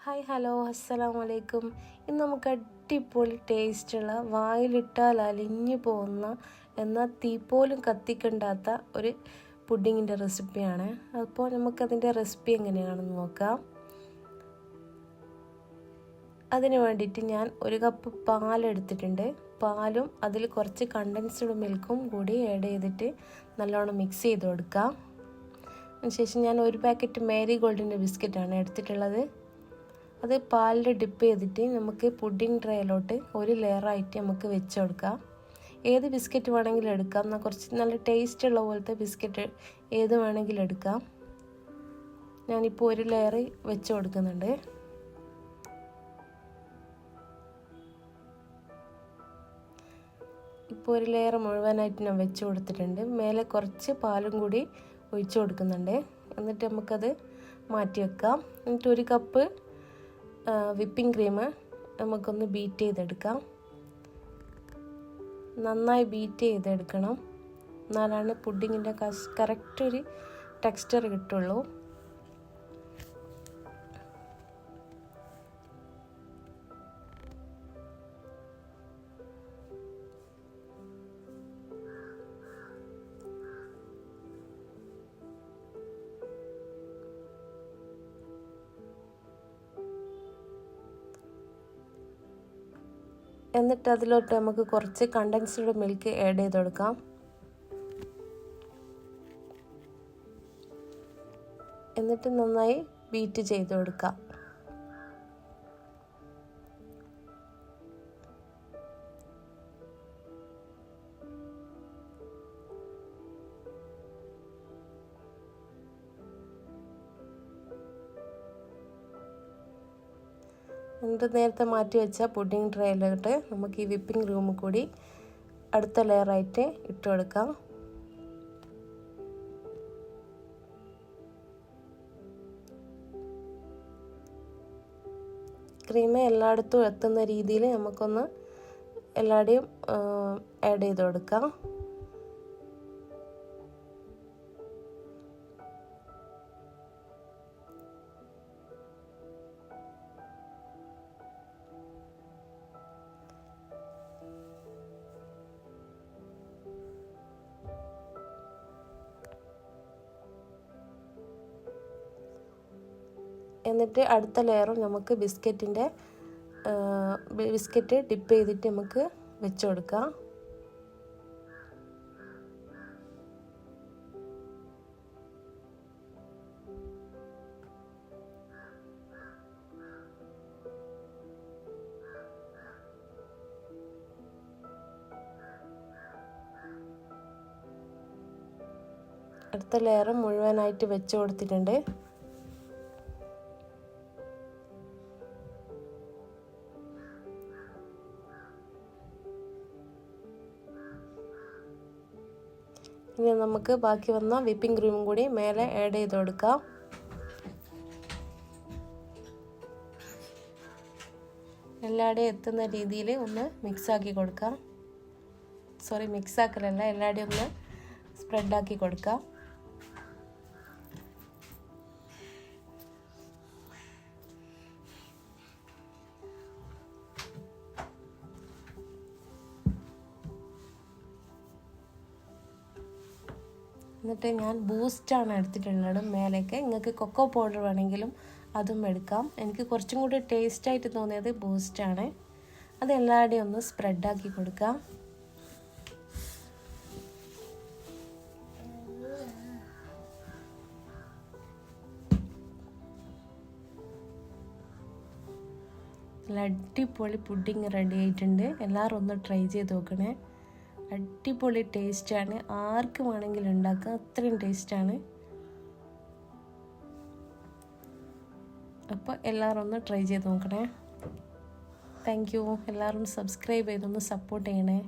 Hi hello അസ്സലാമു അലൈക്കും. ഇന്ന് നമുക്ക് അടിപൊളി ടേസ്റ്റുള്ള വായിലിട്ടാൽ അലിഞ്ഞു പോകുന്ന എന്നാൽ തീ പോലും കത്തിക്കണ്ടാത്ത ഒരു പുഡിങ്ങിൻ്റെ റെസിപ്പിയാണ്. അപ്പോൾ നമുക്കതിൻ്റെ റെസിപ്പി എങ്ങനെയാണെന്ന് നോക്കാം. അതിന് വേണ്ടിയിട്ട് ഞാൻ 1 കപ്പ് പാലെടുത്തിട്ടുണ്ട്. പാലും അതിൽ കുറച്ച് കണ്ടൻസ്ഡ് മിൽക്കും കൂടി ആഡ് ചെയ്തിട്ട് നല്ലോണം മിക്സ് ചെയ്ത് കൊടുക്കാം. അതിനുശേഷം ഞാൻ 1 പാക്കറ്റ് മേരി ഗോൾഡിൻ്റെ ബിസ്ക്കറ്റാണ് എടുത്തിട്ടുള്ളത്. അത് പാലിൽ ഡിപ്പ് ചെയ്തിട്ട് നമുക്ക് പുഡിംഗ് ട്രേയിലോട്ട് ഒരു ലെയറായിട്ട് നമുക്ക് വെച്ച് കൊടുക്കാം. ഏത് ബിസ്ക്കറ്റ് വേണമെങ്കിലും എടുക്കാം. എന്നാൽ കുറച്ച് നല്ല ടേസ്റ്റ് ഉള്ള പോലത്തെ ബിസ്ക്കറ്റ് ഏത് വേണമെങ്കിലും എടുക്കാം. ഞാനിപ്പോൾ ഒരു ലെയർ വെച്ച് കൊടുക്കുന്നുണ്ട്. ഇപ്പോൾ ഒരു ലെയർ മുഴുവനായിട്ട് ഞാൻ വെച്ച് കൊടുത്തിട്ടുണ്ട്. മേലെ കുറച്ച് പാലും കൂടി ഒഴിച്ച് കൊടുക്കുന്നുണ്ട്. എന്നിട്ട് നമുക്കത് മാറ്റി വെക്കാം. എന്നിട്ട് 1 കപ്പ് വിപ്പിംഗ് ക്രീം നമുക്കൊന്ന് ബീറ്റ് ചെയ്തെടുക്കാം. നന്നായി ബീറ്റ് ചെയ്തെടുക്കണം, എന്നാലാണ് പുഡിങ്ങിൻ്റെ കറക്റ്റ് ഒരു ടെക്സ്ചർ കിട്ടുള്ളൂ. എന്നിട്ട് അതിലോട്ട് നമുക്ക് കുറച്ച് കണ്ടൻസ്ഡ് മിൽക്ക് ആഡ് ചെയ്ത് കൊടുക്കാം. എന്നിട്ട് നന്നായി ബീറ്റ് ചെയ്ത് കൊടുക്കാം. എന്നിട്ട് നേരത്തെ മാറ്റി വെച്ച പുഡിംഗ് ട്രേയിലോട്ട് നമുക്ക് ഈ വിപ്പിംഗ് ക്രീം കൂടി അടുത്ത ലെയറായിട്ട് ഇട്ട് കൊടുക്കാം. ക്രീം എല്ലായിടത്തും എത്തുന്ന രീതിയിൽ നമുക്കൊന്ന് എല്ലായിടെയും ആഡ് ചെയ്ത് കൊടുക്കാം. എന്നിട്ട് അടുത്ത ലെയറും നമുക്ക് ബിസ്ക്കറ്റ് ഡിപ്പ് ചെയ്തിട്ട് നമുക്ക് വെച്ച് കൊടുക്കാം. അടുത്ത ലെയർ മുഴുവനായിട്ട് വെച്ച് കൊടുത്തിട്ടുണ്ട്. ഇനി നമുക്ക് ബാക്കി വന്ന വിപ്പിംഗ് ക്രീമും കൂടി മേലെ ആഡ് ചെയ്ത് കൊടുക്കാം. എല്ലായിടെയും എത്തുന്ന രീതിയിൽ ഒന്ന് മിക്സാക്കി കൊടുക്കാം. മിക്സാക്കലല്ല, എല്ലായിടെയും ഒന്ന് സ്പ്രെഡാക്കി കൊടുക്കാം. എന്നിട്ട് ഞാൻ ബൂസ്റ്റാണ് എടുത്തിട്ടുള്ളത് മേലേക്ക്. നിങ്ങൾക്ക് കൊക്കോ പൗഡർ വേണമെങ്കിലും അതും എടുക്കാം. എനിക്ക് കുറച്ചും കൂടി ടേസ്റ്റായിട്ട് തോന്നിയത് ബൂസ്റ്റാണ്. അത് എല്ലാവരുടെയും ഒന്ന് സ്പ്രെഡാക്കി കൊടുക്കാം. നല്ല അടിപൊളി പുഡിങ് റെഡി ആയിട്ടുണ്ട്. എല്ലാവരും ഒന്ന് ട്രൈ ചെയ്ത് നോക്കണേ. അടിപൊളി ടേസ്റ്റാണ്. ആർക്ക് വേണമെങ്കിലും ഉണ്ടാക്കാം, അത്രയും ടേസ്റ്റാണ്. അപ്പോൾ എല്ലാവരും ഒന്ന് ട്രൈ ചെയ്ത് നോക്കണേ. Thank you. എല്ലാവരും സബ്സ്ക്രൈബ് ചെയ്തൊന്ന് സപ്പോർട്ട് ചെയ്യണേ.